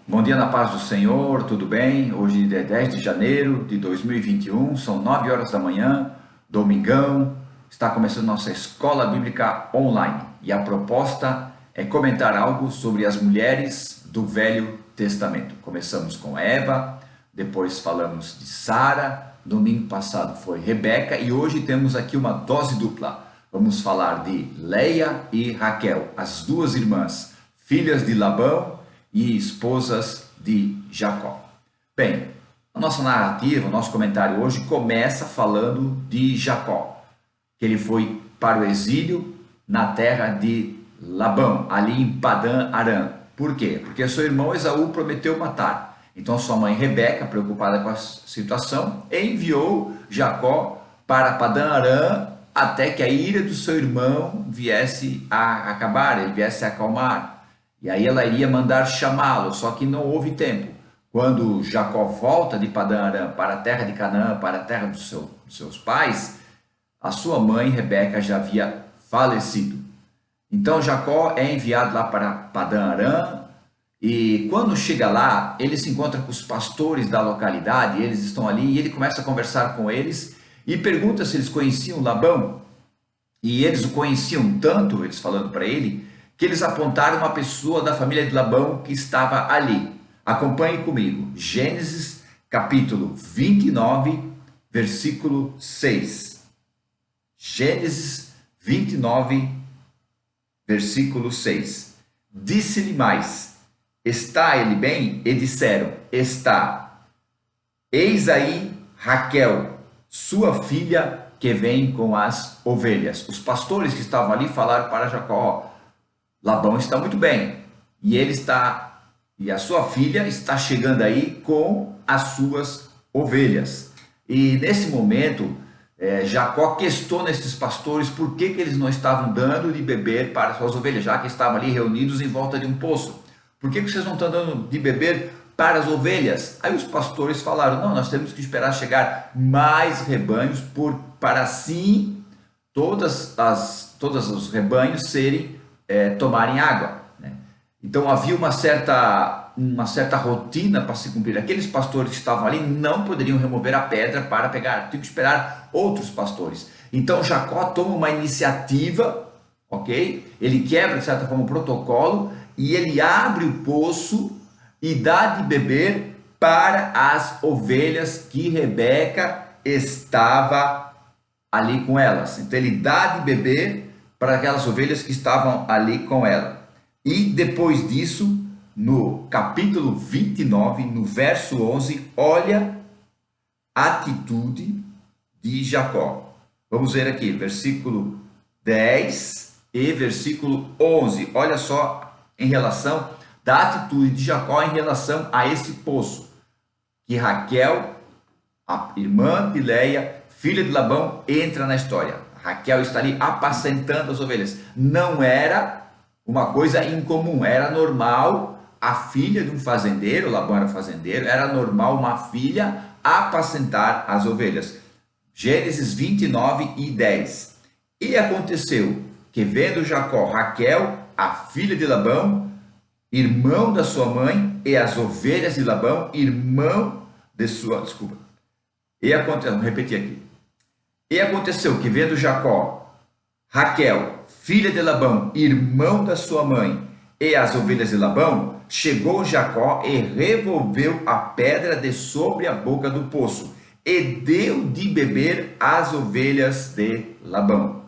Bom dia na paz do Senhor, tudo bem? Hoje é 10 de janeiro de 2021, são 9 horas da manhã, domingão, está começando nossa escola bíblica online e a proposta é comentar algo sobre as mulheres do Velho Testamento. Começamos com Eva, depois falamos de Sara, domingo passado foi Rebeca e hoje temos aqui uma dose dupla. Vamos falar de Leia e Raquel, as duas irmãs, filhas de Labão e esposas de Jacó. Bem, a nossa narrativa, o nosso comentário hoje começa falando de Jacó, que ele foi para o exílio na terra de Labão, ali em Padã Arã. Por quê? Porque seu irmão Esaú prometeu matar. Então sua mãe Rebeca, preocupada com a situação, enviou Jacó para Padã Arã até que a ira do seu irmão viesse a acabar, ele viesse a acalmar. E aí ela iria mandar chamá-lo, só que não houve tempo. Quando Jacó volta de Padã Arã para a terra de Canaã, para a terra dos seus pais, a sua mãe Rebeca já havia falecido. Então Jacó é enviado lá para Padã Arã e quando chega lá, ele se encontra com os pastores da localidade, eles estão ali e ele começa a conversar com eles e pergunta se eles conheciam Labão. E eles o conheciam tanto, eles falando para ele, que eles apontaram uma pessoa da família de Labão que estava ali. Acompanhe comigo. Gênesis capítulo 29, versículo 6. Gênesis 29, versículo 6. Disse-lhe mais: está ele bem? E disseram: está. Eis aí Raquel, sua filha, que vem com as ovelhas. Os pastores que estavam ali falaram para Jacó: Labão está muito bem, e a sua filha está chegando aí com as suas ovelhas. E nesse momento, Jacó questiona esses pastores por que eles não estavam dando de beber para as suas ovelhas, já que estavam ali reunidos em volta de um poço. Por que vocês não estão dando de beber para as ovelhas? Aí os pastores falaram: não, nós temos que esperar chegar mais rebanhos para assim todos os rebanhos tomarem água, né? Então havia uma certa rotina para se cumprir. Aqueles pastores que estavam ali não poderiam remover a pedra para pegar, tinham que esperar outros pastores. Então Jacó toma uma iniciativa, ok? Ele quebra de certa forma o protocolo e ele abre o poço e dá de beber para as ovelhas que Rebeca estava ali com elas. Então ele dá de beber para aquelas ovelhas que estavam ali com ela. E depois disso, no capítulo 29, no verso 11, olha a atitude de Jacó. Vamos ver aqui, versículo 10 e versículo 11. Olha só em relação da atitude de Jacó em relação a esse poço. Que Raquel, a irmã de Leia, filha de Labão, entra na história. Raquel está ali apacentando as ovelhas. Não era uma coisa incomum, era normal a filha de um fazendeiro, Labão era fazendeiro, era normal uma filha apacentar as ovelhas. Gênesis 29 e 10. E aconteceu que vendo Jacó Raquel, a filha de Labão, irmão da sua mãe, e as ovelhas de Labão, irmão de sua... Desculpa. Vou repetir aqui. E aconteceu que vendo Jacó, Raquel, filha de Labão, irmão da sua mãe, e as ovelhas de Labão, chegou Jacó e revolveu a pedra de sobre a boca do poço, e deu de beber às ovelhas de Labão.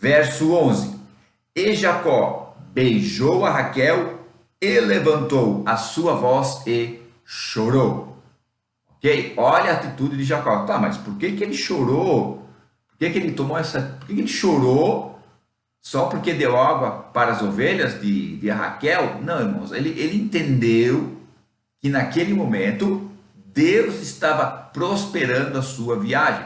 Verso 11. E Jacó beijou a Raquel e levantou a sua voz e chorou. Ok? Olha a atitude de Jacó. Tá, mas por que ele chorou? Por que ele tomou por que ele chorou só porque deu água para as ovelhas de Raquel? Não, irmãos, ele entendeu que naquele momento Deus estava prosperando a sua viagem.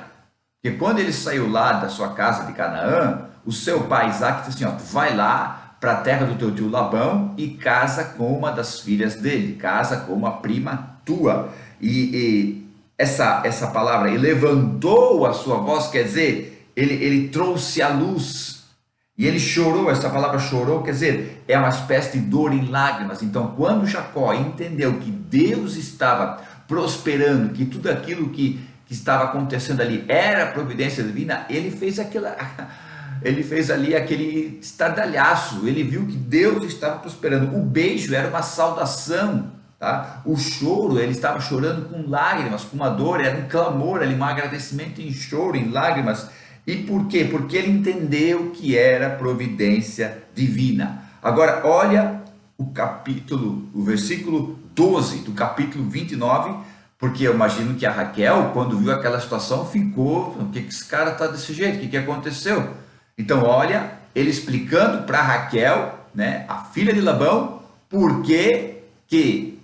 Porque quando ele saiu lá da sua casa de Canaã, o seu pai Isaac disse assim: ó, tu vai lá para a terra do teu tio Labão e casa com uma das filhas dele, casa com uma prima tua. E essa palavra, ele levantou a sua voz, quer dizer, ele trouxe à luz, E ele chorou, essa palavra chorou, quer dizer, é uma espécie de dor em lágrimas. Então, quando Jacó entendeu que Deus estava prosperando, que tudo aquilo que estava acontecendo ali era providência divina, ele fez ali aquele estardalhaço, ele viu que Deus estava prosperando. O beijo era uma saudação, tá? O choro, ele estava chorando com lágrimas, com uma dor, era um clamor ali, um agradecimento em choro, em lágrimas. E por quê? Porque ele entendeu que era providência divina. Agora, olha o versículo 12 do capítulo 29, porque eu imagino que a Raquel, quando viu aquela situação, ficou: o que esse cara está desse jeito? O que aconteceu? Então, olha, ele explicando para Raquel, né, a filha de Labão, por que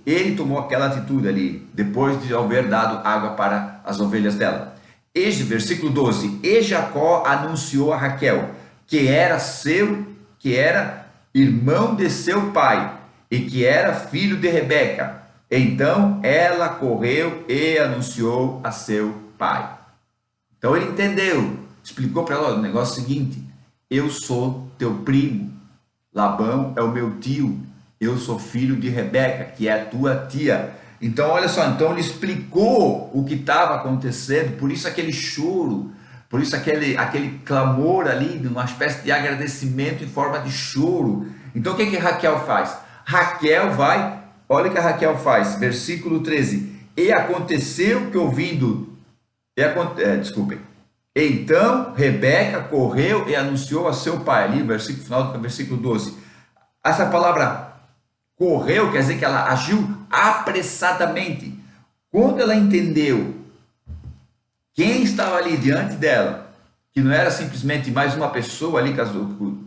ele tomou aquela atitude ali, depois de haver dado água para as ovelhas dela. Este versículo 12: e Jacó anunciou a Raquel que era irmão de seu pai e que era filho de Rebeca. Então ela correu e anunciou a seu pai. Então ele entendeu, explicou para ela o negócio seguinte: eu sou teu primo, Labão é o meu tio, eu sou filho de Rebeca, que é a tua tia. Então, olha só, então ele explicou o que estava acontecendo, por isso aquele choro, por isso aquele clamor ali, uma espécie de agradecimento em forma de choro. Então, o que Raquel faz? Raquel vai, olha o que a Raquel faz, versículo 13: e aconteceu que ouvindo, desculpem, então Rebeca correu e anunciou a seu pai, ali, versículo final do versículo 12. Essa palavra correu quer dizer que ela agiu apressadamente. Quando ela entendeu quem estava ali diante dela, que não era simplesmente mais uma pessoa ali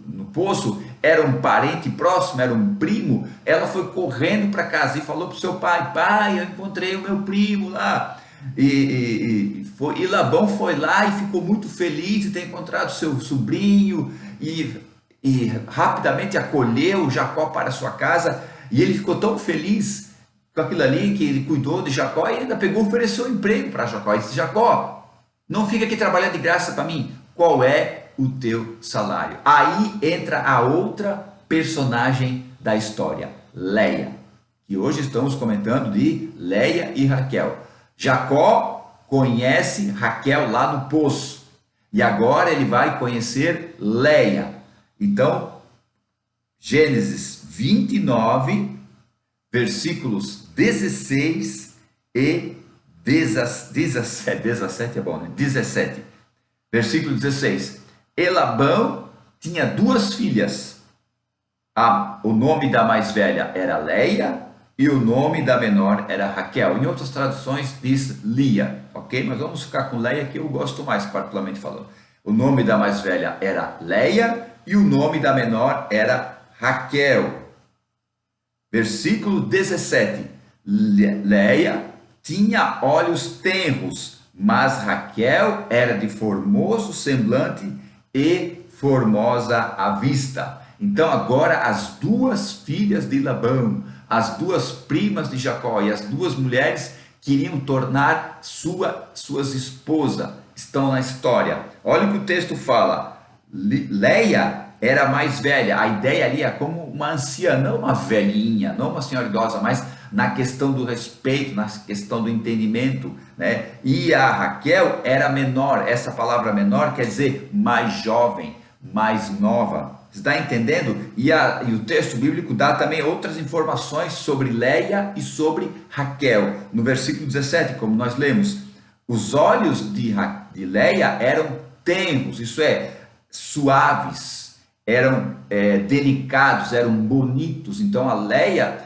no poço, era um parente próximo, era um primo, ela foi correndo para casa e falou para o seu pai: pai, eu encontrei o meu primo lá. E Labão foi lá e ficou muito feliz de ter encontrado seu sobrinho e rapidamente acolheu Jacó para sua casa. E ele ficou tão feliz com aquilo ali, que ele cuidou de Jacó, e ainda pegou e ofereceu emprego para Jacó. E disse: Jacó, não fica aqui trabalhando de graça para mim, qual é o teu salário? Aí entra a outra personagem da história, Leia, que hoje estamos comentando de Leia e Raquel. Jacó conhece Raquel lá no poço, e agora ele vai conhecer Leia. Então, Gênesis 29, versículos 16 e 17 é bom, né? 17. Versículo 16. E Labão tinha duas filhas. O nome da mais velha era Leia e o nome da menor era Raquel. Em outras traduções diz Lia, ok? Mas vamos ficar com Leia, que eu gosto mais, particularmente falando. O nome da mais velha era Leia e o nome da menor era Raquel. Versículo 17. Leia tinha olhos tenros, mas Raquel era de formoso semblante e formosa à vista. Então agora as duas filhas de Labão, as duas primas de Jacó e as duas mulheres queriam tornar suas esposas, estão na história. Olha o que o texto fala. Leia era mais velha, a ideia ali é como uma anciã, não uma velhinha, não uma senhora idosa, mas na questão do respeito, na questão do entendimento, né? E a Raquel era menor, essa palavra menor quer dizer mais jovem, mais nova. Você está entendendo? E o texto bíblico dá também outras informações sobre Leia e sobre Raquel. No versículo 17, como nós lemos, os olhos de Leia eram tenros, isso é, suaves, eram delicados, eram bonitos. Então a Leia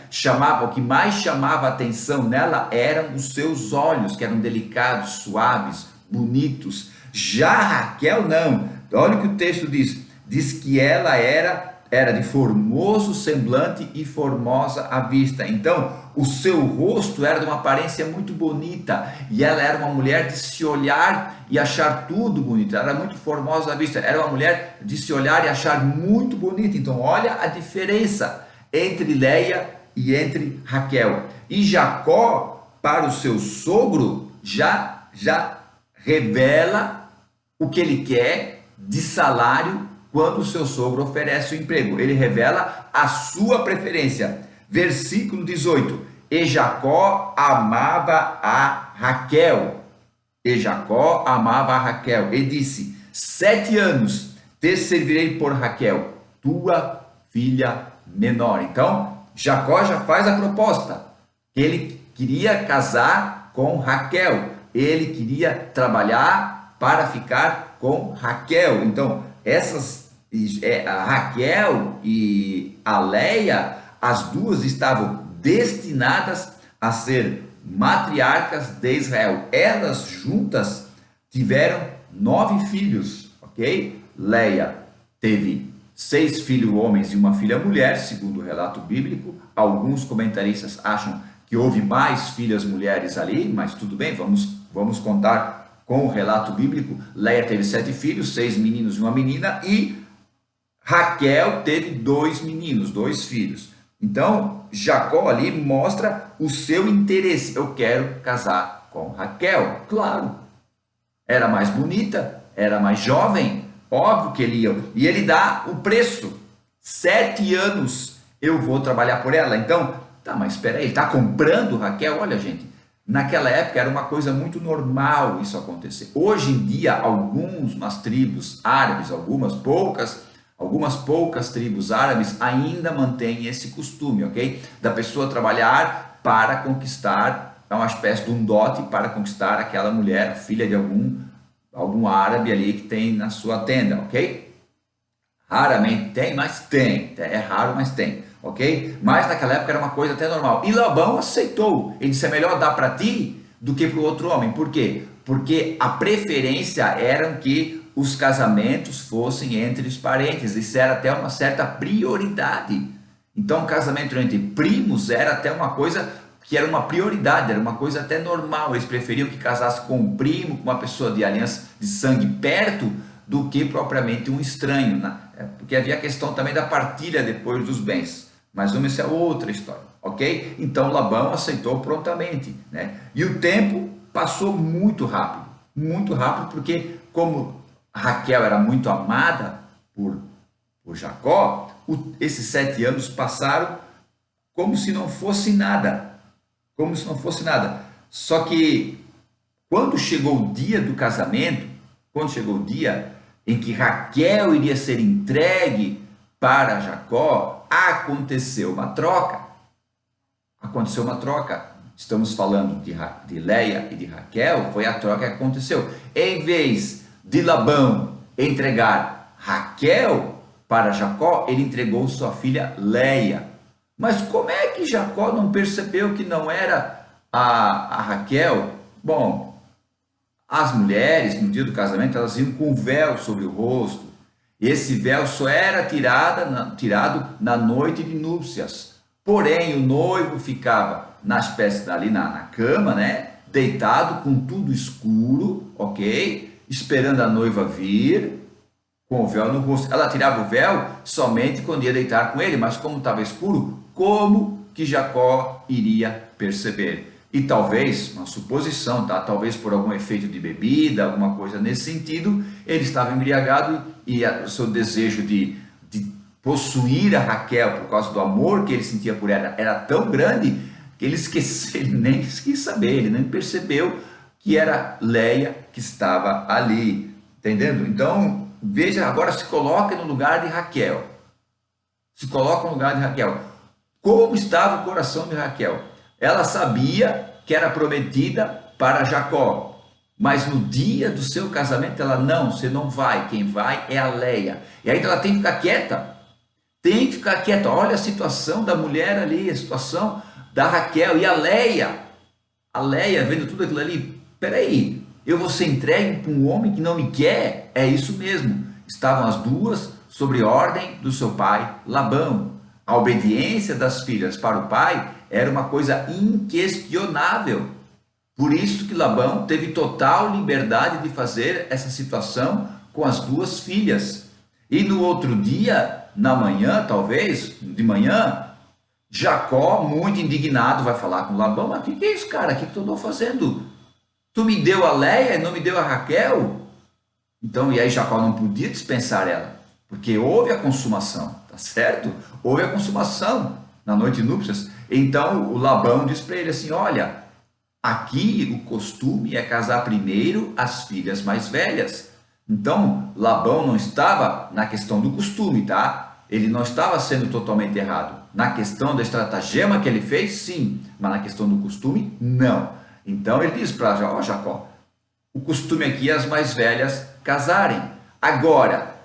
o que mais chamava a atenção nela eram os seus olhos, que eram delicados, suaves, bonitos. Já Raquel não. Olha o que o texto diz que ela era de formoso semblante e formosa à vista. Então, o seu rosto era de uma aparência muito bonita, e ela era uma mulher de se olhar e achar tudo bonito. Ela era muito formosa à vista, era uma mulher de se olhar e achar muito bonita. Então, olha a diferença entre Leia e entre Raquel. E Jacó, para o seu sogro, já revela o que ele quer de salário quando o seu sogro oferece o emprego. Ele revela a sua preferência. Versículo 18. E Jacó amava a Raquel. E Jacó amava a Raquel. E disse: 7 anos te servirei por Raquel, tua filha menor. Então, Jacó já faz a proposta. Ele queria casar com Raquel. Ele queria trabalhar para ficar com Raquel. Então, a Raquel e a Leia, as duas estavam destinadas a ser matriarcas de Israel. Elas juntas tiveram 9 filhos, ok? Leia teve 6 filhos homens e uma filha mulher, segundo o relato bíblico. Alguns comentaristas acham que houve mais filhas mulheres ali, mas tudo bem, vamos contar com o relato bíblico. Leia teve 7 filhos, 6 meninos e uma menina, e Raquel teve 2 meninos, 2 filhos. Então, Jacó ali mostra o seu interesse. Eu quero casar com Raquel. Claro, era mais bonita, era mais jovem, óbvio que ele ia. E ele dá o preço. 7 anos eu vou trabalhar por ela. Então, tá, mas espera aí, ele está comprando Raquel? Olha, gente, naquela época era uma coisa muito normal isso acontecer. Hoje em dia, algumas tribos árabes, algumas poucas tribos árabes ainda mantêm esse costume, ok? Da pessoa trabalhar para conquistar, é uma espécie de um dote para conquistar aquela mulher, filha de algum árabe ali que tem na sua tenda, ok? Raramente tem, mas tem. É raro, mas tem, ok? Mas naquela época era uma coisa até normal. E Labão aceitou. Ele disse: é melhor dar para ti do que para o outro homem. Por quê? Porque a preferência era que os casamentos fossem entre os parentes. Isso era até uma certa prioridade. Então, o casamento entre primos era até uma coisa que era uma prioridade, era uma coisa até normal. Eles preferiam que casasse com um primo, com uma pessoa de aliança de sangue perto, do que propriamente um estranho, né? Porque havia a questão também da partilha depois dos bens. Mas isso é outra história, ok? Então, Labão aceitou prontamente, né? E o tempo passou muito rápido, porque como Raquel era muito amada por Jacó, esses 7 anos passaram como se não fosse nada, Só que quando chegou o dia do casamento, quando chegou o dia em que Raquel iria ser entregue para Jacó, aconteceu uma troca. Estamos falando de Leia e de Raquel, foi a troca que aconteceu. Em vez de Labão entregar Raquel para Jacó, ele entregou sua filha Leia. Mas como é que Jacó não percebeu que não era a Raquel? Bom, as mulheres, no dia do casamento, elas iam com véu sobre o rosto. Esse véu só era tirado na noite de núpcias. Porém, o noivo ficava ali na cama, né? Deitado com tudo escuro, ok? Esperando a noiva vir, com o véu no rosto. Ela tirava o véu somente quando ia deitar com ele, mas como estava escuro, como que Jacó iria perceber? E talvez, uma suposição, tá? Talvez por algum efeito de bebida, alguma coisa nesse sentido, ele estava embriagado e o seu desejo de possuir a Raquel por causa do amor que ele sentia por ela era tão grande que ele nem quis saber, ele nem percebeu que era Leia que estava ali, entendendo? Então, veja, agora se coloca no lugar de Raquel. Como estava o coração de Raquel? Ela sabia que era prometida para Jacó, mas no dia do seu casamento ela não, você não vai, quem vai é a Leia. E aí ela tem que ficar quieta, olha a situação da mulher ali, a situação da Raquel e a Leia vendo tudo aquilo ali, peraí, eu vou ser entregue para um homem que não me quer? É isso mesmo, estavam as duas sobre ordem do seu pai Labão. A obediência das filhas para o pai era uma coisa inquestionável. Por isso que Labão teve total liberdade de fazer essa situação com as 2 filhas. E no outro dia, na manhã, talvez, de manhã, Jacó, muito indignado, vai falar com Labão: mas o que é isso, cara? O que tu andou fazendo? Tu me deu a Leia e não me deu a Raquel? Então, e aí Jacó não podia dispensar ela. porque houve a consumação, tá certo? Houve a consumação na noite de núpcias. Então o Labão diz para ele assim: olha, aqui o costume é casar primeiro as filhas mais velhas. Então Labão não estava na questão do costume, tá? Ele não estava sendo totalmente errado. Na questão da estratagema que ele fez, sim, mas na questão do costume, não. Então ele diz para Jacó: o costume aqui é as mais velhas casarem. Agora,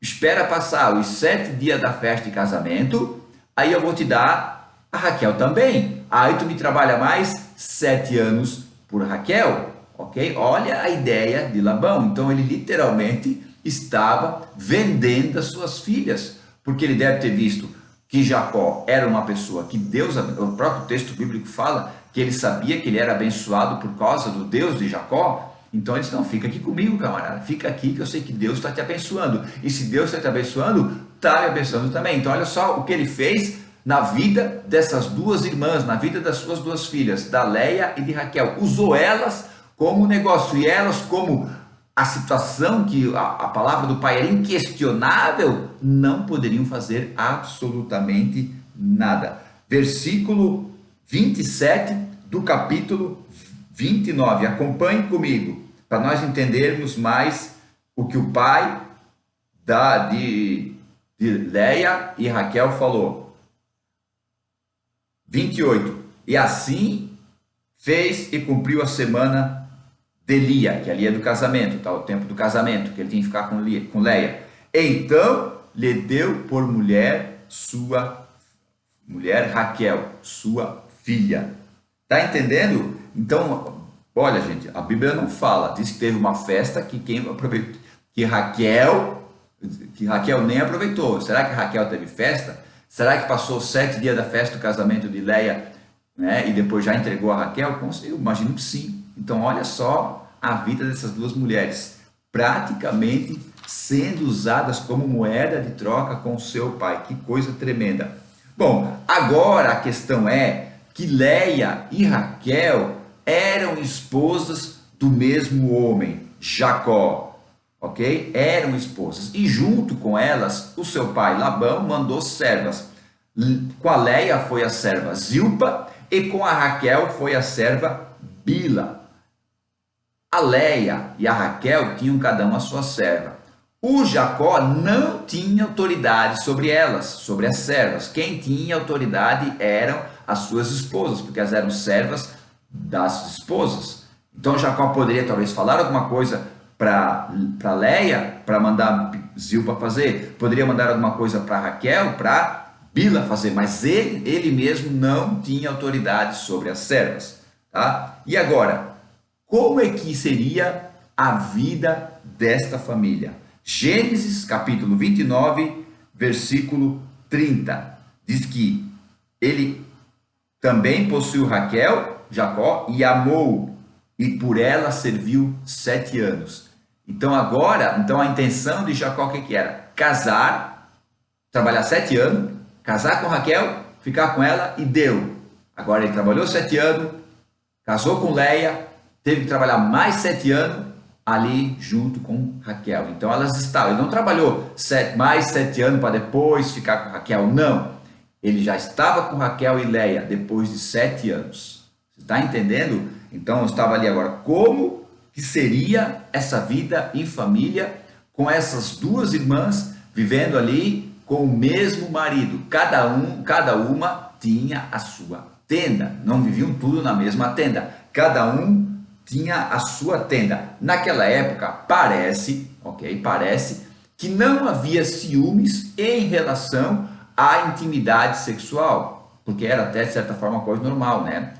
espera passar os 7 dias da festa de casamento, aí eu vou te dar a Raquel também. Aí tu me trabalha mais 7 anos por Raquel, ok? Olha a ideia de Labão. Então ele literalmente estava vendendo as suas filhas, porque ele deve ter visto que Jacó era uma pessoa que Deus, o próprio texto bíblico fala que ele sabia que ele era abençoado por causa do Deus de Jacó. Então ele disse: não, fica aqui comigo, camarada, fica aqui que eu sei que Deus está te abençoando, e se Deus está te abençoando, está me abençoando também. Então olha só o que ele fez na vida dessas duas irmãs, na vida das suas duas filhas, da Leia e de Raquel. Usou elas como negócio, e elas, como a situação que a palavra do pai era inquestionável, não poderiam fazer absolutamente nada. Versículo 27 do capítulo 29, acompanhe comigo, para nós entendermos mais o que o pai de Leia e Raquel falou. 28, e assim fez e cumpriu a semana de Lia, que ali é do casamento, tá? O tempo do casamento, que ele tinha que ficar com Leia. Então lhe deu por mulher sua mulher Raquel, sua filha. Tá entendendo? Então, olha, gente, a Bíblia não fala, diz que teve uma festa que quem aproveitou, que Raquel nem aproveitou. Será que Raquel teve festa? Será que passou 7 dias da festa do casamento de Leia, né, e depois já entregou a Raquel? Eu imagino que sim. Então olha só a vida dessas duas mulheres, praticamente sendo usadas como moeda de troca com o seu pai. Que coisa tremenda. Bom, agora a questão é que Leia e Raquel eram esposas do mesmo homem, Jacó, ok? Eram esposas, e junto com elas o seu pai Labão mandou servas. Com a Leia foi a serva Zilpa, e com a Raquel foi a serva Bila. A Leia e a Raquel tinham cada uma a sua serva. O Jacó não tinha autoridade sobre elas, sobre as servas. Quem tinha autoridade eram as suas esposas, porque elas eram servas das esposas. Então Jacó poderia talvez falar alguma coisa para Leia, para mandar Zilpa fazer, poderia mandar alguma coisa para Raquel, para Bila fazer, mas ele mesmo não tinha autoridade sobre as servas, tá? E agora, como é que seria a vida desta família? Gênesis capítulo 29, versículo 30, diz que ele também possuiu Raquel, Jacó, e amou, e por ela serviu 7 anos. Então agora, a intenção de Jacó o que era? Casar, trabalhar 7 anos, casar com Raquel, ficar com ela e deu. Agora ele trabalhou 7 anos, casou com Leia, teve que trabalhar mais 7 anos ali junto com Raquel. Então elas estavam, ele não trabalhou mais 7 anos para depois ficar com Raquel, não. Ele já estava com Raquel e Leia depois de 7 anos. Você está entendendo? Então estava ali agora. Como que seria essa vida em família com essas duas irmãs vivendo ali com o mesmo marido? Cada uma tinha a sua tenda. Não viviam tudo na mesma tenda. Cada um tinha a sua tenda. Naquela época, parece que não havia ciúmes em relação à intimidade sexual, porque era até de certa forma uma coisa normal, né?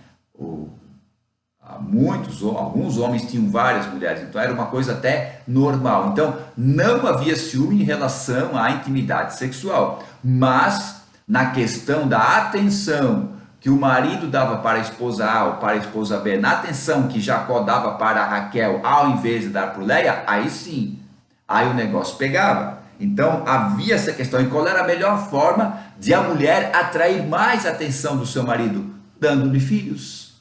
Alguns homens tinham várias mulheres, então era uma coisa até normal. Então não havia ciúme em relação à intimidade sexual, mas na questão da atenção que o marido dava para a esposa A ou para a esposa B, na atenção que Jacó dava para Raquel ao invés de dar para Leia, aí sim, aí o negócio pegava. Então havia essa questão. E qual era a melhor forma de a mulher atrair mais a atenção do seu marido? Dando-lhe filhos.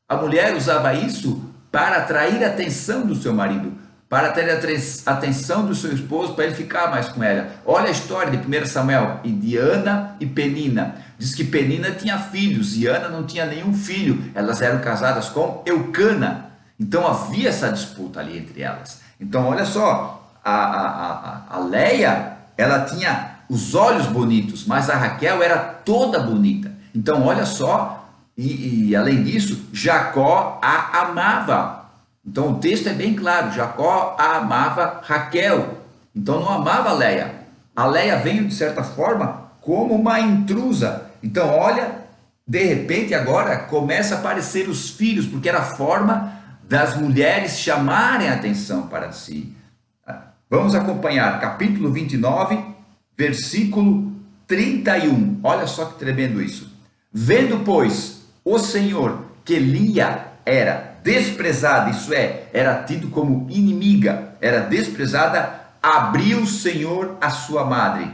A mulher usava isso para atrair a atenção do seu marido, para ter a atenção do seu esposo, para ele ficar mais com ela. Olha a história de 1 Samuel, e de Ana e Penina. Diz que Penina tinha filhos e Ana não tinha nenhum filho. Elas eram casadas com Eucana. Então havia essa disputa ali entre elas. Então olha só, a Leia, ela tinha os olhos bonitos, mas a Raquel era toda bonita. Então olha só, e além disso, Jacó a amava. Então o texto é bem claro, Jacó a amava Raquel. Então não amava Leia. A Leia veio de certa forma como uma intrusa. Então olha, de repente agora começa a aparecer os filhos, porque era a forma das mulheres chamarem a atenção para si. Vamos acompanhar capítulo 29, versículo 31. Olha só que tremendo isso. Vendo, pois, o Senhor que Lia era desprezada, isso é, era tido como inimiga, era desprezada, abriu o Senhor a sua madre.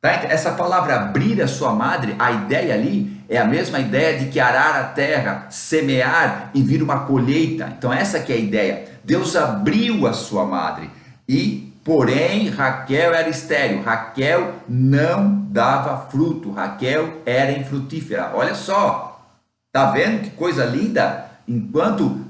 Tá? Essa palavra abrir a sua madre, a ideia ali é a mesma ideia de que arar a terra, semear e vir uma colheita. Então essa que é a ideia. Deus abriu a sua madre e, porém, Raquel era estéril. Raquel não dava fruto. Raquel era infrutífera. Olha só, tá vendo que coisa linda? Enquanto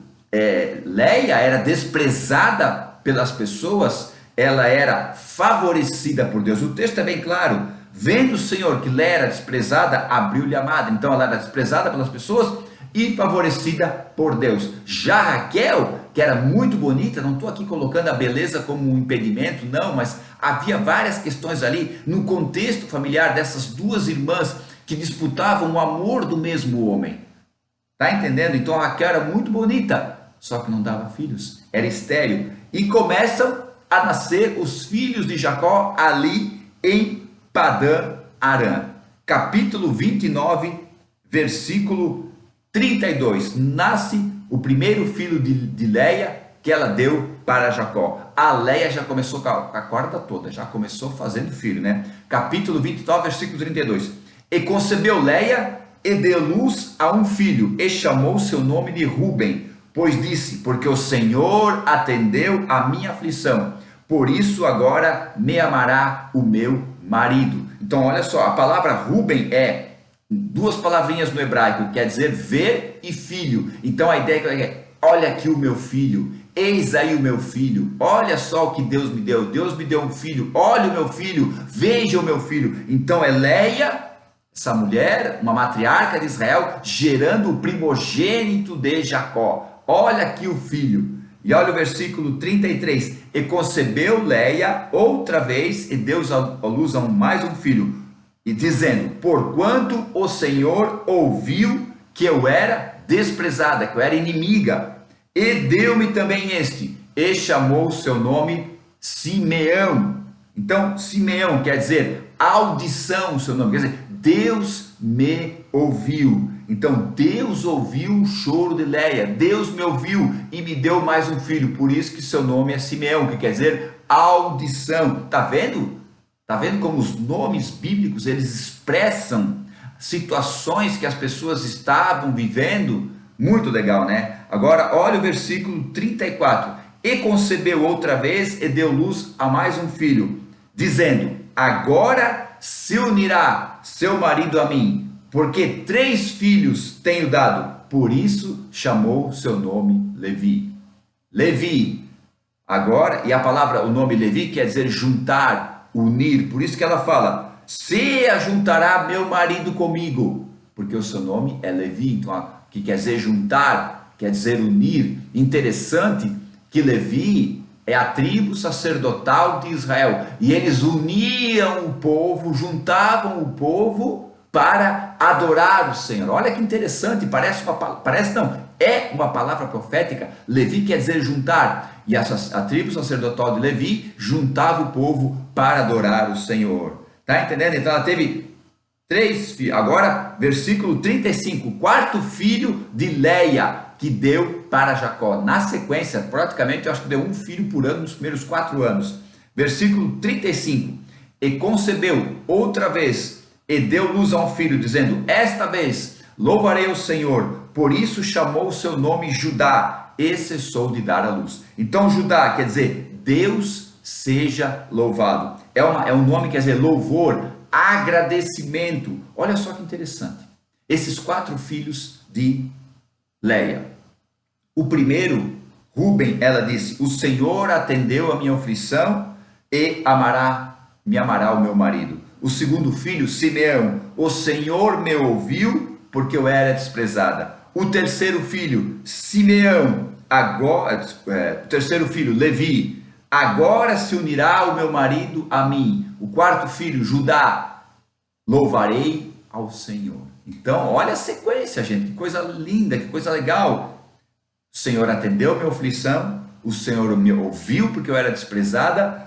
Leia era desprezada pelas pessoas, ela era favorecida por Deus. O texto é bem claro. Vendo o Senhor que Leia era desprezada, abriu-lhe a madre. Então ela era desprezada pelas pessoas e favorecida por Deus. Já Raquel, que era muito bonita, não estou aqui colocando a beleza como um impedimento, não, mas havia várias questões ali no contexto familiar dessas duas irmãs que disputavam o amor do mesmo homem. Tá entendendo? Então Raquel era muito bonita, só que não dava filhos, era estéril. E começam a nascer os filhos de Jacó ali em Padã Arã. Capítulo 29, versículo 32. Nasce o primeiro filho de Leia que ela deu para Jacó. A Leia já começou com a corda toda, já começou fazendo filho, né? Capítulo 29, versículo 32. E concebeu Leia e deu luz a um filho, e chamou seu nome de Ruben, pois disse, porque o Senhor atendeu a minha aflição, por isso agora me amará o meu marido. Então olha só, a palavra Ruben é duas palavrinhas no hebraico, quer dizer ver e filho. Então a ideia é, olha aqui o meu filho, eis aí o meu filho, olha só o que Deus me deu um filho, olha o meu filho, veja o meu filho. Então é Leia, essa mulher, uma matriarca de Israel, gerando o primogênito de Jacó. Olha aqui o filho. E olha o versículo 33. E concebeu Leia outra vez, e deu à luz a mais um filho. E dizendo, porquanto o Senhor ouviu que eu era desprezada, que eu era inimiga, e deu-me também este, e chamou seu nome Simeão. Então, Simeão quer dizer audição, o seu nome, quer dizer, Deus me ouviu. Então Deus ouviu o choro de Leia, Deus me ouviu e me deu mais um filho, por isso que seu nome é Simeão, que quer dizer audição. Tá vendo? Tá vendo como os nomes bíblicos, eles expressam situações que as pessoas estavam vivendo? Muito legal, né? Agora olha o versículo 34. E concebeu outra vez e deu luz a mais um filho, dizendo, agora se unirá seu marido a mim, porque 3 filhos tenho dado, por isso chamou seu nome Levi. Levi, agora, e a palavra, o nome Levi quer dizer juntar, unir, por isso que ela fala, se ajuntará meu marido comigo, porque o seu nome é Levi, então, que quer dizer juntar, quer dizer unir. Interessante que Levi é a tribo sacerdotal de Israel, e eles uniam o povo, juntavam o povo para adorar o Senhor. Olha que interessante, é uma palavra profética. Levi quer dizer juntar, e a tribo sacerdotal de Levi juntava o povo para adorar o Senhor. Tá entendendo? Então ela teve 3 filhos. Agora, versículo 35, quarto filho de Leia, que deu para Jacó. Na sequência, praticamente, eu acho que deu um filho por ano nos primeiros 4 anos. Versículo 35. E concebeu outra vez, e deu luz a um filho, dizendo, esta vez louvarei o Senhor, por isso chamou o seu nome Judá, e cessou de dar a luz. Então Judá quer dizer Deus seja louvado. É um nome que quer dizer louvor, agradecimento. Olha só que interessante. Esses 4 filhos de Leia. O primeiro, Ruben, ela disse: o Senhor atendeu a minha aflição e me amará o meu marido. O segundo filho, Simeão: o Senhor me ouviu porque eu era desprezada. O terceiro filho, Simeão, o terceiro filho, Levi: agora se unirá o meu marido a mim. O quarto filho, Judá: louvarei ao Senhor. Então, olha a sequência, gente, que coisa linda, que coisa legal. O Senhor atendeu a minha aflição, o Senhor me ouviu porque eu era desprezada,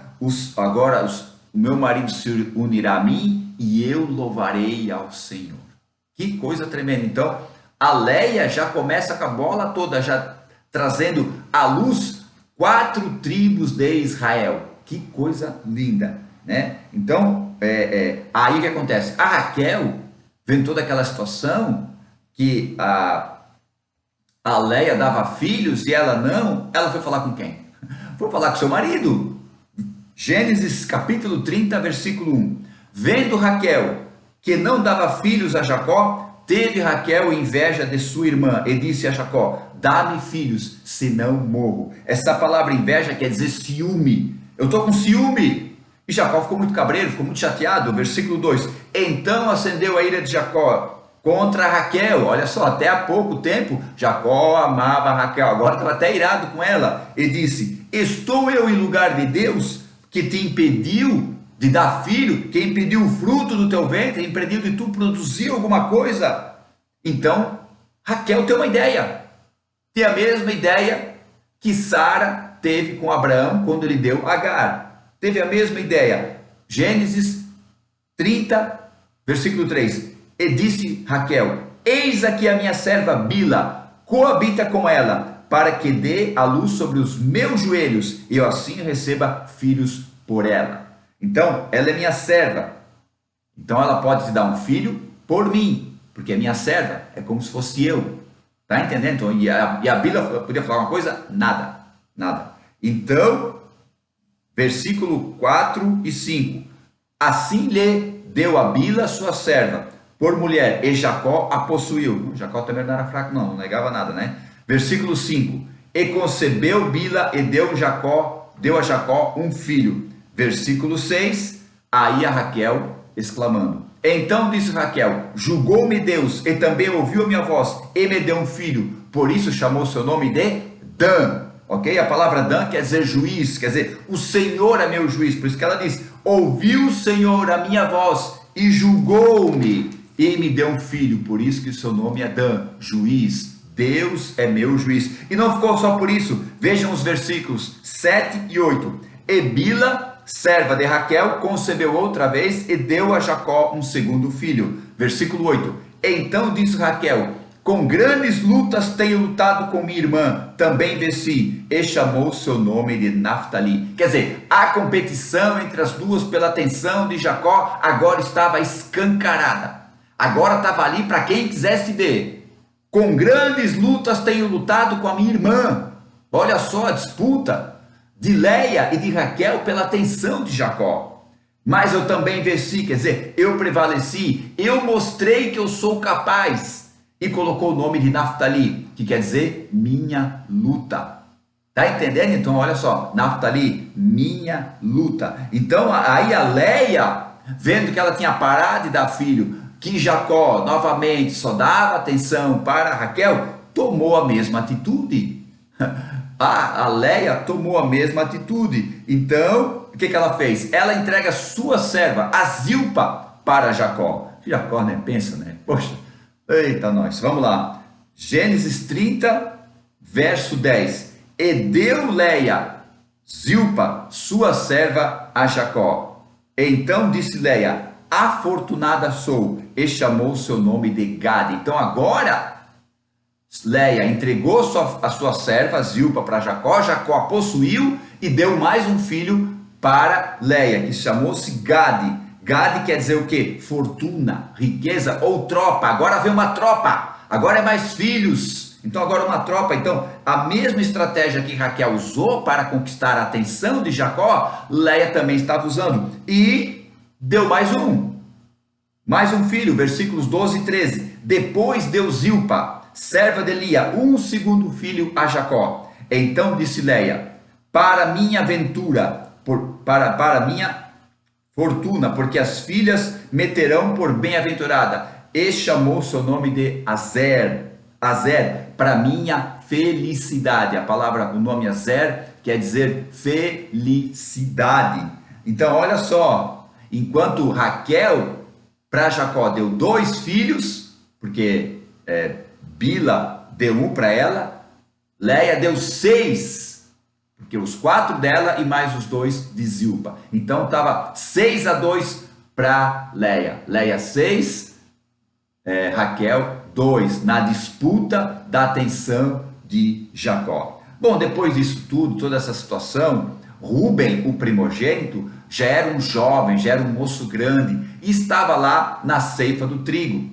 agora o meu marido se unirá a mim e eu louvarei ao Senhor. Que coisa tremenda. Então, a Leia já começa com a bola toda, já trazendo à luz 4 tribos de Israel. Que coisa linda, né? Então, aí o que acontece? A Raquel, vendo toda aquela situação, que a Leia dava filhos e ela não, ela foi falar com quem? Foi falar com seu marido. Gênesis capítulo 30, versículo 1. Vendo Raquel que não dava filhos a Jacó, teve Raquel inveja de sua irmã e disse a Jacó: dá-me filhos, senão morro. Essa palavra inveja quer dizer ciúme. Eu estou com ciúme. E Jacó ficou muito cabreiro, ficou muito chateado. Versículo 2. Então acendeu a ira de Jacó contra Raquel. Olha só, até há pouco tempo Jacó amava Raquel, agora estava até irado com ela, e disse: estou eu em lugar de Deus, que te impediu de dar filho, que impediu o fruto do teu ventre, impediu de tu produzir alguma coisa? Então Raquel tem uma ideia, tem a mesma ideia que Sara teve com Abraão quando ele deu Agar. Teve a mesma ideia. Gênesis 30, versículo 3. E disse Raquel: eis aqui a minha serva Bila, coabita com ela, para que dê a luz sobre os meus joelhos, e eu assim receba filhos por ela. Então, ela é minha serva. Então, ela pode te dar um filho por mim, porque é minha serva, é como se fosse eu. Tá entendendo? Então, e a Bila podia falar uma coisa? Nada, nada. Então, versículo 4 e 5. Assim lhe deu a Bila sua serva por mulher, e Jacó a possuiu. Jacó também não era fraco, não negava nada, né? Versículo 5. E concebeu Bila e deu a Jacó um filho. Versículo 6. Aí a Raquel exclamando: então disse Raquel: julgou-me Deus e também ouviu a minha voz e me deu um filho, por isso chamou seu nome de Dan. Ok? A palavra Dan quer dizer juiz, quer dizer o Senhor é meu juiz. Por isso que ela diz: ouviu o Senhor a minha voz e julgou-me e me deu um filho, por isso que o seu nome é Dan, juiz. Deus é meu juiz. E não ficou só por isso. Vejam os versículos 7 e 8. E Bila, serva de Raquel, concebeu outra vez e deu a Jacó um segundo filho. Versículo 8. Então disse Raquel: com grandes lutas tenho lutado com minha irmã, também venci, e chamou seu nome de Naftali. Quer dizer, a competição entre as duas pela atenção de Jacó agora estava escancarada. Agora estava ali para quem quisesse ver. Com grandes lutas tenho lutado com a minha irmã. Olha só a disputa de Leia e de Raquel pela atenção de Jacó. Mas eu também venci, quer dizer, eu prevaleci, eu mostrei que eu sou capaz. E colocou o nome de Naftali, que quer dizer minha luta. Tá entendendo? Então olha só, Naftali, minha luta. Então aí a Leia, vendo que ela tinha parado de dar filho, que Jacó novamente só dava atenção para Raquel, tomou a mesma atitude. A Leia tomou a mesma atitude. Então, o que ela fez? Ela entrega sua serva, a Zilpa, para Jacó. Jacó, né? Pensa, né? Poxa, eita nós. Vamos lá. Gênesis 30, verso 10. E deu Leia, Zilpa, sua serva, a Jacó. Então disse Leia: afortunada sou, e chamou seu nome de Gade. Então agora Leia entregou a sua serva Zilpa para Jacó, Jacó a possuiu e deu mais um filho para Leia, que chamou-se Gade. Gade quer dizer o que? Fortuna, riqueza ou tropa. Agora vem uma tropa, agora é mais filhos. Então agora uma tropa, então a mesma estratégia que Raquel usou para conquistar a atenção de Jacó, Leia também estava usando. E deu mais um filho, versículos 12 e 13. Depois deu Zilpa, serva de Lia, um segundo filho a Jacó. Então disse Leia: para minha ventura, para minha fortuna, porque as filhas me terão por bem-aventurada. E chamou seu nome de Azer, para minha felicidade. O nome Azer quer dizer felicidade. Então olha só, enquanto Raquel para Jacó deu 2 filhos, porque Bila deu um para ela, Leia deu 6, porque os 4 dela e mais os 2 de Zilpa. Então estava 6-2 para Leia. Leia 6, Raquel 2, na disputa da atenção de Jacó. Bom, depois disso tudo, toda essa situação, Rúben, o primogênito, já era um jovem, já era um moço grande, e estava lá na ceifa do trigo.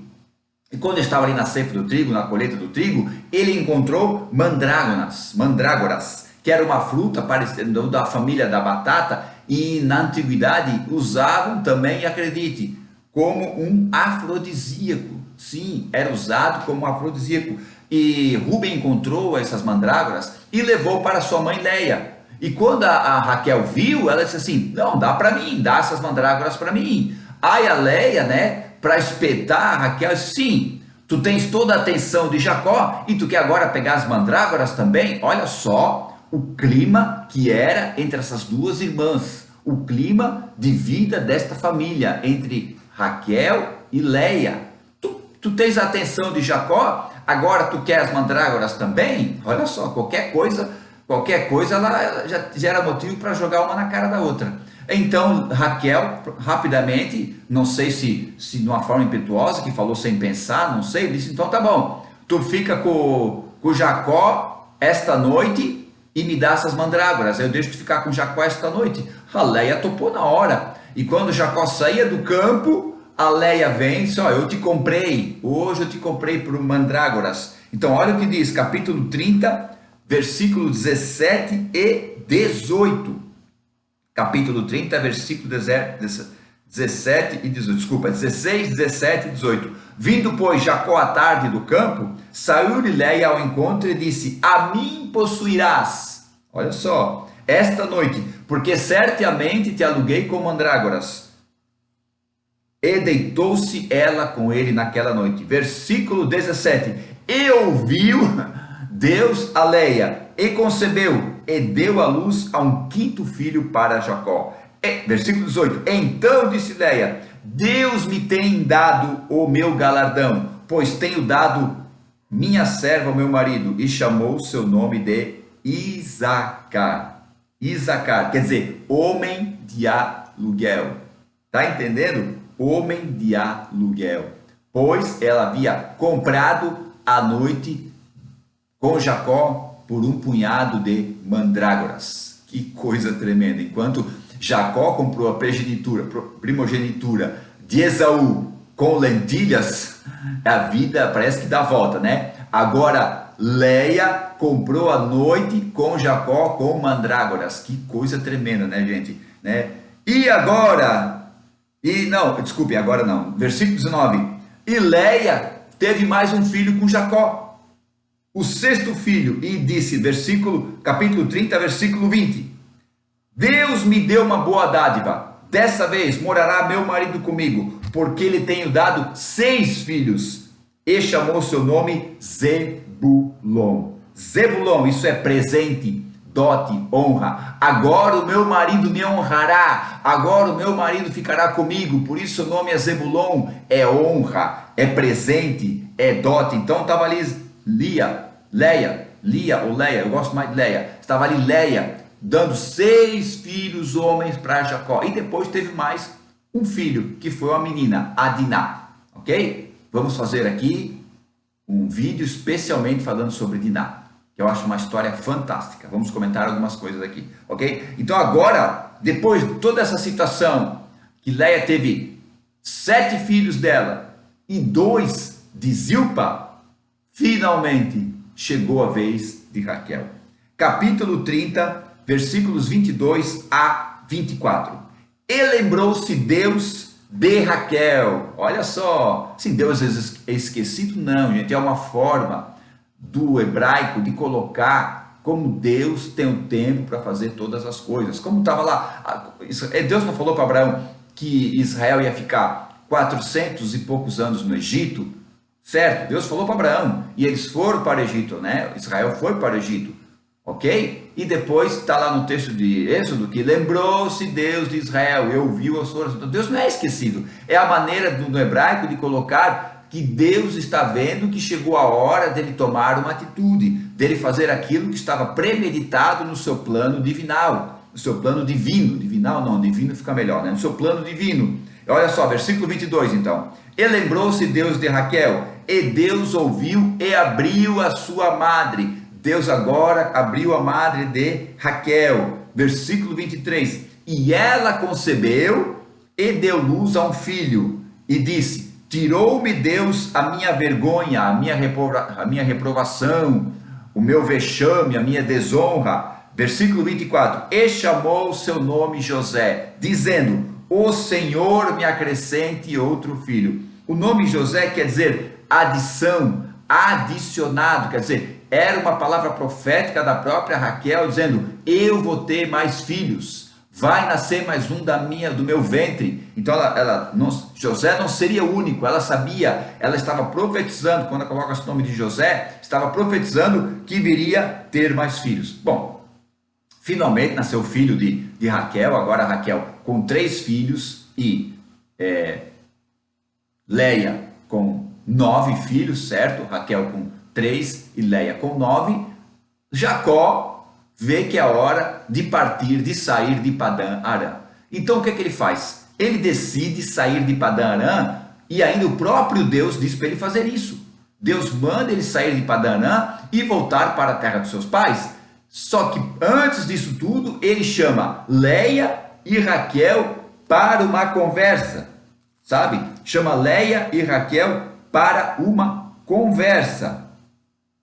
E quando estava ali na ceifa do trigo, na colheita do trigo, ele encontrou mandrágoras, que era uma fruta parecida da família da batata, e na antiguidade usavam também, acredite, como um afrodisíaco. Sim, era usado como um afrodisíaco. E Rúben encontrou essas mandrágoras e levou para sua mãe Leia. E quando a Raquel viu, ela disse assim: não, dá para mim, dá essas mandrágoras para mim. Aí a Leia, para espetar a Raquel, disse: sim, tu tens toda a atenção de Jacó e tu quer agora pegar as mandrágoras também? Olha só o clima que era entre essas duas irmãs, o clima de vida desta família, entre Raquel e Leia. Tu tens a atenção de Jacó, agora tu quer as mandrágoras também? Olha só, qualquer coisa ela já era motivo para jogar uma na cara da outra. Então Raquel, rapidamente, não sei se de uma forma impetuosa, que falou sem pensar, não sei, disse: então tá bom, tu fica com Jacó esta noite e me dá essas mandrágoras, eu deixo tu ficar com Jacó esta noite. A Leia topou na hora, e quando Jacó saía do campo, a Leia vem e diz: ó, hoje eu te comprei por mandrágoras. Então olha o que diz, capítulo 30, versículo 17 e 18. Capítulo 30, versículo 17 e 18. Desculpa, 16, 17 e 18. Vindo, pois, Jacó à tarde do campo, saiu-lhe Leia ao encontro e disse: a mim possuirás, olha só, esta noite, porque certamente te aluguei com mandrágoras. E deitou-se ela com ele naquela noite. Versículo 17. E ouviu Deus a Leia, e concebeu, e deu à luz a um 5º filho para Jacó. Versículo 18. Então disse Leia: Deus me tem dado o meu galardão, pois tenho dado minha serva ao meu marido. E chamou seu nome de Isacar. Isacar quer dizer homem de aluguel. Está entendendo? Homem de aluguel, pois ela havia comprado a noite com Jacó por um punhado de mandrágoras. Que coisa tremenda! Enquanto Jacó comprou a primogenitura de Esaú com lentilhas, a vida parece que dá volta, né? Agora Leia comprou a noite com Jacó com mandrágoras. Que coisa tremenda, né, gente? E agora... agora não. Versículo 19. E Leia teve mais um filho com Jacó, o 6º filho, e disse, capítulo 30, versículo 20. Deus me deu uma boa dádiva. Dessa vez morará meu marido comigo, porque lhe tenho dado 6 filhos. E chamou seu nome Zebulon. Zebulon, isso é presente, dote, honra. Agora o meu marido me honrará, agora o meu marido ficará comigo, por isso o nome é Zebulon, é honra, é presente, é dote. Então estava ali Leia, eu gosto mais de Leia, estava ali Leia, dando 6 filhos homens para Jacó, e depois teve mais um filho, que foi uma menina, a Diná, ok? Vamos fazer aqui um vídeo especialmente falando sobre Diná, que eu acho uma história fantástica. Vamos comentar algumas coisas aqui, ok? Então agora, depois de toda essa situação, que Leia teve 7 filhos dela e 2 de Zilpa, finalmente chegou a vez de Raquel. Capítulo 30, versículos 22 a 24. E lembrou-se Deus de Raquel. Olha só, se Deus é esquecido, não, gente, é uma forma do hebraico de colocar como Deus tem o tempo para fazer todas as coisas. Como estava lá, Deus não falou para Abraão que Israel ia ficar 400 e poucos anos no Egito, certo? Deus falou para Abraão e eles foram para o Egito, né? Israel foi para o Egito, ok? E depois está lá no texto de Êxodo que lembrou-se Deus de Israel e ouviu as suas. Deus não é esquecido, é a maneira do hebraico de colocar que Deus está vendo que chegou a hora dele tomar uma atitude, dele fazer aquilo que estava premeditado no seu plano divinal, no seu plano divino. Divinal não, divino fica melhor, né? No seu plano divino. Olha só, versículo 22 então. E lembrou-se Deus de Raquel, e Deus ouviu e abriu a sua madre. Deus agora abriu a madre de Raquel. Versículo 23. E ela concebeu e deu luz a um filho, e disse: tirou-me Deus a minha vergonha, a minha reprovação, o meu vexame, a minha desonra. Versículo 24. E chamou o seu nome José, dizendo: o Senhor me acrescente outro filho. O nome José quer dizer adição, adicionado, quer dizer, era uma palavra profética da própria Raquel, dizendo: eu vou ter mais filhos, vai nascer mais um do meu ventre. Então José não seria o único, ela sabia, ela estava profetizando, quando ela coloca esse nome de José, estava profetizando que viria ter mais filhos. Bom, finalmente nasceu o filho de Raquel, agora Raquel com 3 filhos e Leia com 9 filhos, certo? Raquel com 3 e Leia com 9. Jacó vê que é a hora de partir, de sair de Padã Arã. Então o que é que ele faz? Ele decide sair de Padã Arã e ainda o próprio Deus diz para ele fazer isso. Deus manda ele sair de Padã Arã e voltar para a terra dos seus pais. Só que antes disso tudo, ele chama Leia e Raquel para uma conversa, sabe? Chama Leia e Raquel para uma conversa.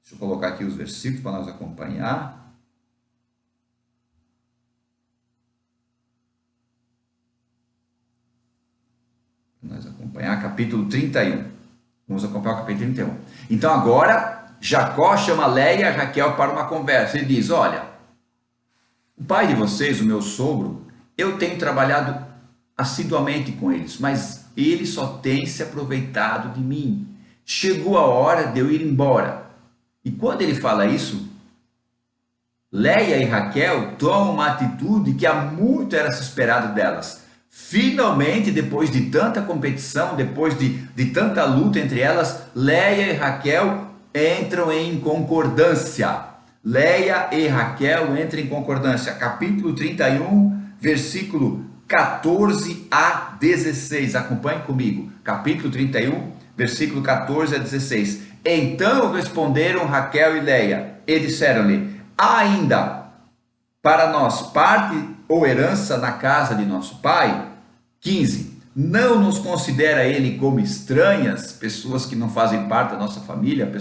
Deixa eu colocar aqui os versículos para nós acompanhar. Para nós acompanhar capítulo 31. Vamos acompanhar o capítulo 31. Então agora Jacó chama Leia e Raquel para uma conversa. Ele diz: olha, o pai de vocês, o meu sogro, eu tenho trabalhado assiduamente com eles, mas ele só tem se aproveitado de mim. Chegou a hora de eu ir embora. E quando ele fala isso, Leia e Raquel tomam uma atitude que há muito era se esperado delas. Finalmente, depois de tanta competição, depois de tanta luta entre elas, Leia e Raquel entram em concordância. Leia e Raquel entram em concordância. Capítulo 31, versículo 14 a 16. Acompanhe comigo. Capítulo 31, versículo 14 a 16. Então responderam Raquel e Leia e disseram-lhe: ainda para nós parte ou herança na casa de nosso pai? 15. Não nos considera ele como estranhas, pessoas que não fazem parte da nossa família,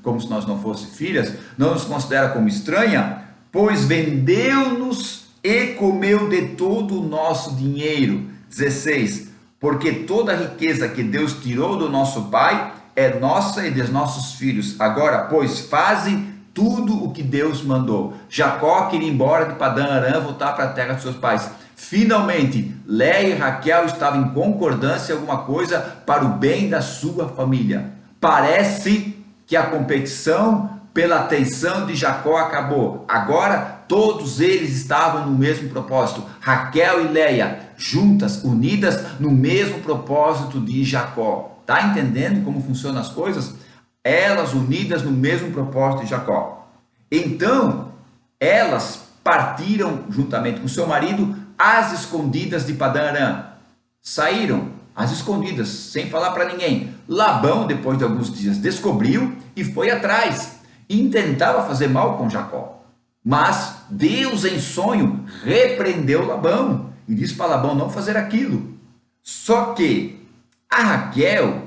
como se nós não fôssemos filhas, não nos considera como estranha, pois vendeu-nos e comeu de todo o nosso dinheiro. 16. Porque toda a riqueza que Deus tirou do nosso pai é nossa e dos nossos filhos. Agora, pois, fazem tudo o que Deus mandou. Jacó queria ir embora de Padã Arã, voltar para a terra dos seus pais. Finalmente, Leia e Raquel estavam em concordância em alguma coisa para o bem da sua família. Parece que a competição pela atenção de Jacó acabou. Agora todos eles estavam no mesmo propósito. Raquel e Leia juntas, unidas no mesmo propósito de Jacó. Está entendendo como funcionam as coisas? Elas unidas no mesmo propósito de Jacó. Então, elas partiram juntamente com seu marido às escondidas de Padã Arã. Saíram às escondidas, sem falar para ninguém. Labão, depois de alguns dias, descobriu e foi atrás. E intentava fazer mal com Jacó. Mas Deus, em sonho, repreendeu Labão e disse para Labão não fazer aquilo. Só que a Raquel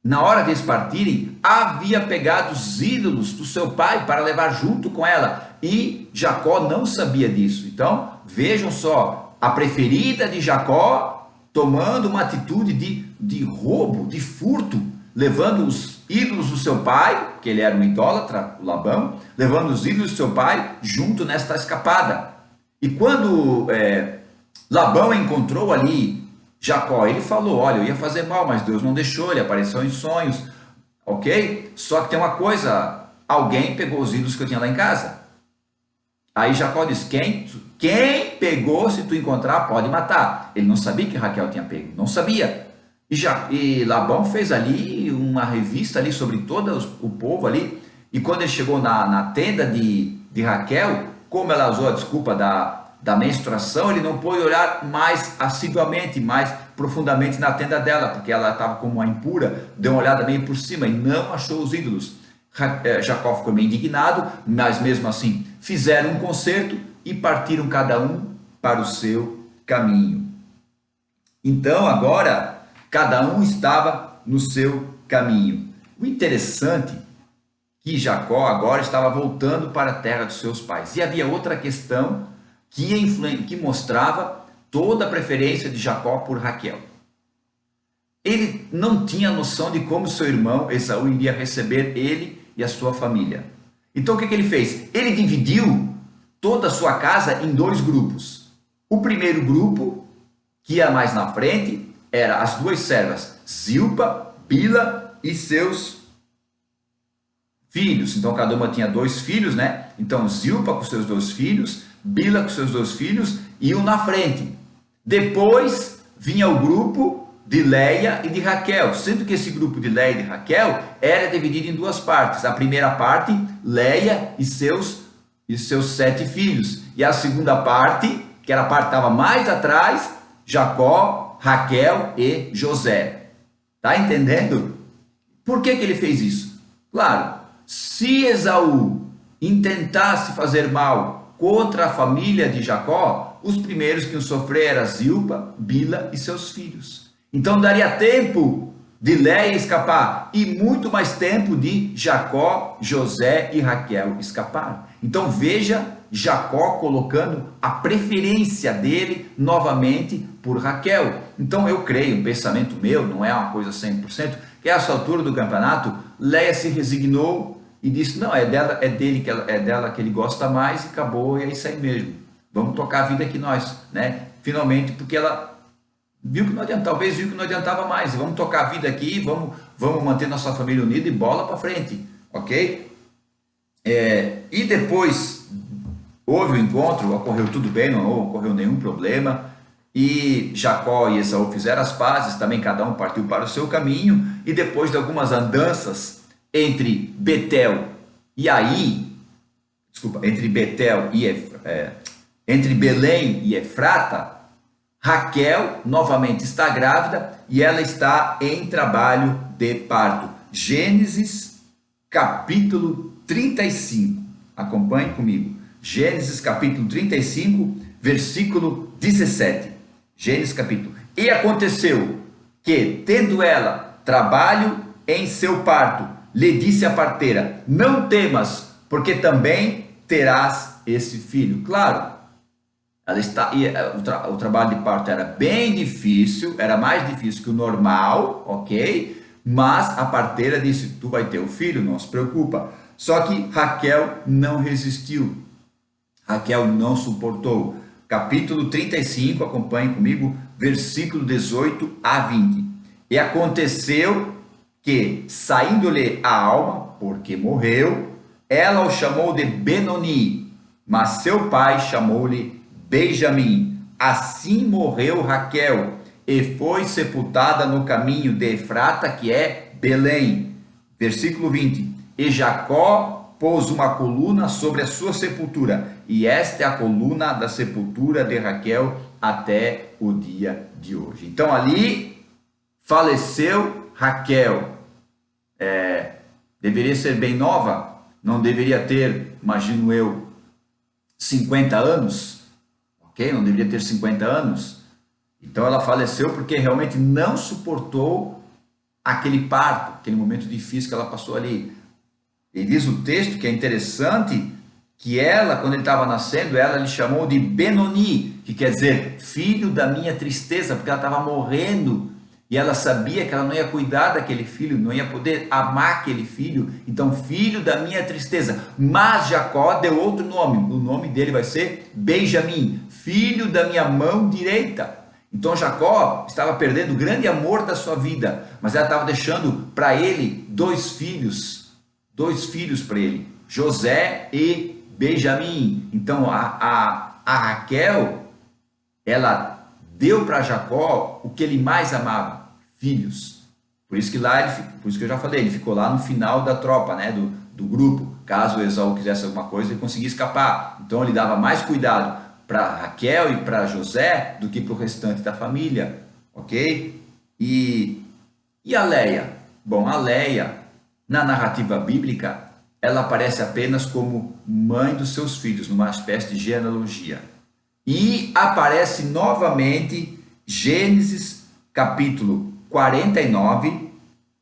na hora de eles partirem, havia pegado os ídolos do seu pai para levar junto com ela, e Jacó não sabia disso. Então, vejam só, a preferida de Jacó tomando uma atitude de roubo, de furto, levando os ídolos do seu pai, que ele era um idólatra, o Labão, levando os ídolos do seu pai junto nesta escapada. E quando Labão encontrou ali Jacó, ele falou: olha, eu ia fazer mal, mas Deus não deixou, ele apareceu em sonhos, ok? Só que tem uma coisa, alguém pegou os ídolos que eu tinha lá em casa. Aí Jacó disse: quem pegou, se tu encontrar, pode matar. Ele não sabia que Raquel tinha pego, não sabia. E Labão fez ali uma revista ali sobre todo o povo ali, e quando ele chegou na tenda de Raquel, como ela usou a desculpa da menstruação, ele não pôde olhar mais assiduamente, mais profundamente na tenda dela, porque ela estava como uma impura, deu uma olhada meio por cima e não achou os ídolos. Jacó ficou meio indignado, mas mesmo assim fizeram um concerto e partiram cada um para o seu caminho. Então agora cada um estava no seu caminho. O interessante é que Jacó agora estava voltando para a terra dos seus pais. E havia outra questão que mostrava toda a preferência de Jacó por Raquel. Ele não tinha noção de como seu irmão Esaú iria receber ele e a sua família. Então o que ele fez? Ele dividiu toda a sua casa em dois grupos. O primeiro grupo, que ia mais na frente, era as duas servas, Zilpa, Bila e seus filhos. Então cada uma tinha dois filhos, né? Então Zilpa com seus dois filhos, Bila com seus dois filhos, iam na frente. Depois vinha o grupo de Leia e de Raquel, sendo que esse grupo de Leia e de Raquel era dividido em duas partes. A primeira parte, Leia e seus 7 filhos. E a segunda parte, que era a parte que estava mais atrás, Jacó, Raquel e José. Tá entendendo? Por que ele fez isso? Claro, se Esaú intentasse fazer mal contra a família de Jacó, os primeiros que iam sofrer eram Zilpa, Bila e seus filhos. Então daria tempo de Leia escapar e muito mais tempo de Jacó, José e Raquel escapar. Então veja Jacó colocando a preferência dele novamente por Raquel. Então eu creio, um pensamento meu, não é uma coisa 100%, que a essa altura do campeonato, Leia se resignou e disse: não, é dela que ele gosta mais, e acabou, e é isso aí mesmo. Vamos tocar a vida aqui nós, né? Finalmente, porque ela viu que não adiantava, talvez viu que não adiantava mais. Vamos tocar a vida aqui, vamos manter nossa família unida e bola para frente, ok? E depois houve o encontro, ocorreu tudo bem, não ocorreu nenhum problema, e Jacó e Esaú fizeram as pazes, também cada um partiu para o seu caminho, e depois de algumas andanças entre entre Belém e Efrata, Raquel novamente está grávida e ela está em trabalho de parto. Gênesis capítulo 35. Acompanhe comigo. Gênesis capítulo 35, versículo 17. Gênesis capítulo. E aconteceu que, tendo ela trabalho em seu parto, lhe disse a parteira: não temas, porque também terás esse filho. Claro, o trabalho de parto era bem difícil, era mais difícil que o normal, ok? Mas a parteira disse: tu vai ter o filho, não se preocupa. Só que Raquel não resistiu, Raquel não suportou. Capítulo 35, acompanhe comigo, versículo 18 a 20. E aconteceu que, saindo-lhe a alma, porque morreu, ela o chamou de Benoni, mas seu pai chamou-lhe Benjamim. Assim morreu Raquel e foi sepultada no caminho de Efrata, que é Belém. Versículo 20. E Jacó pôs uma coluna sobre a sua sepultura, e esta é a coluna da sepultura de Raquel até o dia de hoje. Então ali faleceu Raquel. Deveria ser bem nova, não deveria ter, imagino eu, 50 anos, ok? Não deveria ter 50 anos. Então ela faleceu porque realmente não suportou aquele parto, aquele momento difícil que ela passou ali. E diz o texto que é interessante que ela, quando ele estava nascendo, ela lhe chamou de Benoni, que quer dizer filho da minha tristeza, porque ela estava morrendo e ela sabia que ela não ia cuidar daquele filho, não ia poder amar aquele filho, então filho da minha tristeza. Mas Jacó deu outro nome, o nome dele vai ser Benjamim, filho da minha mão direita. Então Jacó estava perdendo o grande amor da sua vida, mas ela estava deixando para ele dois filhos para ele, José e Benjamim. Então a Raquel, ela deu para Jacó o que ele mais amava, filhos. Por isso que por isso que eu já falei, ele ficou lá no final da tropa, né, do grupo. Caso Esaú quisesse alguma coisa, ele conseguia escapar. Então ele dava mais cuidado para Raquel e para José do que para o restante da família, ok? E a Leia? Bom, a Leia, na narrativa bíblica, ela aparece apenas como mãe dos seus filhos, numa espécie de genealogia. E aparece novamente Gênesis capítulo 49,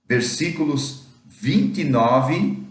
versículos 29.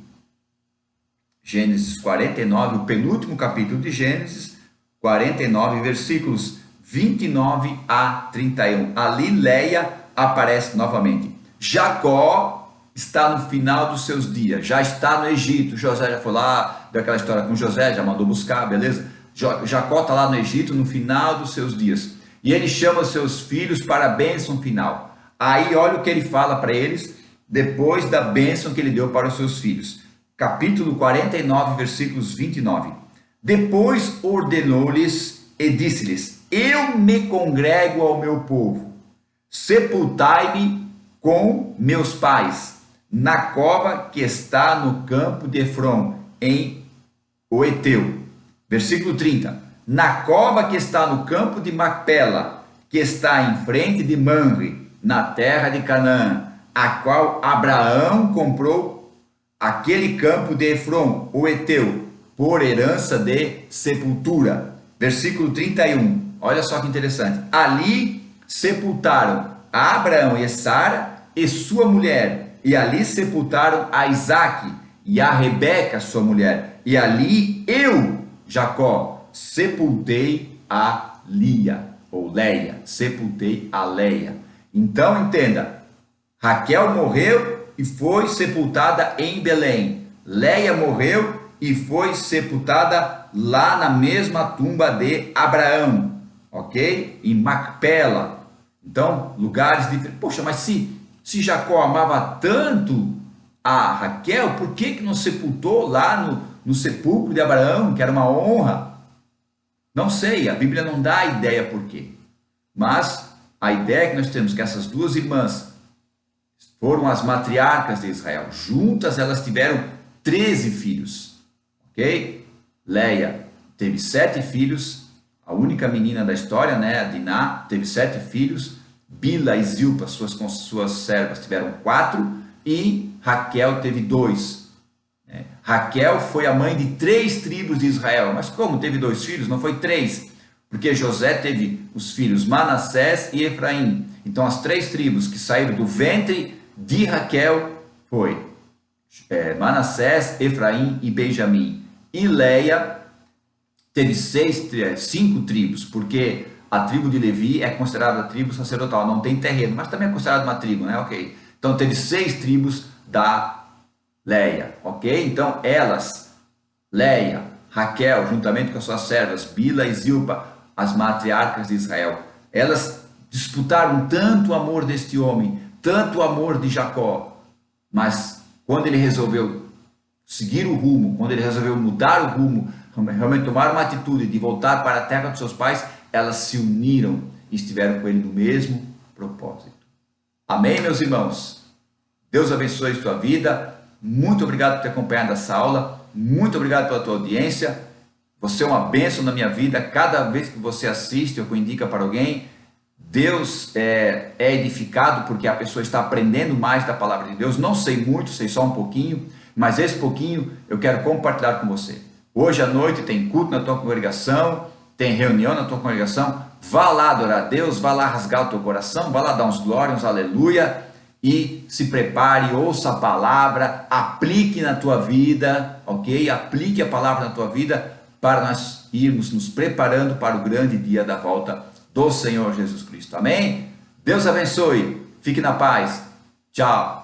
Gênesis 49, o penúltimo capítulo de Gênesis, 49, versículos 29 a 31. Ali Leia aparece novamente. Jacó está no final dos seus dias, já está no Egito. José já foi lá, deu aquela história com José, já mandou buscar, beleza? Jacó está lá no Egito no final dos seus dias. E ele chama seus filhos para a bênção final. Aí olha o que ele fala para eles, depois da bênção que ele deu para os seus filhos. Capítulo 49, versículos 29. Depois ordenou-lhes e disse-lhes: eu me congrego ao meu povo, sepultai-me com meus pais, na cova que está no campo de Efron, em Oeteu. Versículo 30. Na cova que está no campo de Macpela, que está em frente de Mamre, na terra de Canaã, a qual Abraão comprou aquele campo de Efron, o Eteu, por herança de sepultura. Versículo 31. Olha só que interessante. Ali sepultaram a Abraão e Sara e sua mulher, e ali sepultaram a Isaque e a Rebeca, sua mulher, e ali eu, Jacó, sepultei a Lia, ou Leia, sepultei a Leia. Então entenda, Raquel morreu e foi sepultada em Belém. Leia morreu e foi sepultada lá na mesma tumba de Abraão, ok? Em Macpela. Então, lugares diferentes. Poxa, mas se Jacó amava tanto a Raquel, por que não sepultou lá no sepulcro de Abraão, que era uma honra? Não sei, a Bíblia não dá ideia por quê. Mas a ideia que nós temos é que essas duas irmãs foram as matriarcas de Israel. Juntas elas tiveram 13 filhos, ok? Leia teve 7 filhos, a única menina da história, né, a Diná, teve 7 filhos. Bila e Zilpa, suas servas, tiveram 4, e Raquel teve 2. Raquel foi a mãe de 3 tribos de Israel. Mas como teve 2 filhos? Não foi 3, porque José teve os filhos Manassés e Efraim. Então as 3 tribos que saíram do ventre de Raquel foi Manassés, Efraim e Benjamim. E Leia teve 5 tribos, porque a tribo de Levi é considerada a tribo sacerdotal, não tem terreno, mas também é considerada uma tribo, né? Ok. Então teve 6 tribos da Leia, ok? Então elas, Leia, Raquel, juntamente com as suas servas, Bila e Zilpa, as matriarcas de Israel, elas disputaram tanto o amor deste homem, tanto o amor de Jacó, mas quando ele resolveu seguir o rumo, quando ele resolveu mudar o rumo, realmente tomar uma atitude de voltar para a terra dos seus pais, elas se uniram e estiveram com ele no mesmo propósito. Amém, meus irmãos? Deus abençoe sua vida. Muito obrigado por ter acompanhado essa aula. Muito obrigado pela tua audiência. Você é uma bênção na minha vida. Cada vez que você assiste ou indica para alguém, Deus é edificado porque a pessoa está aprendendo mais da palavra de Deus. Não sei muito, sei só um pouquinho, mas esse pouquinho eu quero compartilhar com você. Hoje à noite tem culto na tua congregação, tem reunião na tua congregação. Vá lá adorar a Deus, vá lá rasgar o teu coração, vá lá dar uns glórias, uns aleluia, e se prepare, ouça a palavra, aplique na tua vida, ok? Aplique a palavra na tua vida para nós irmos nos preparando para o grande dia da volta do Senhor Jesus Cristo. Amém? Deus abençoe. Fique na paz. Tchau.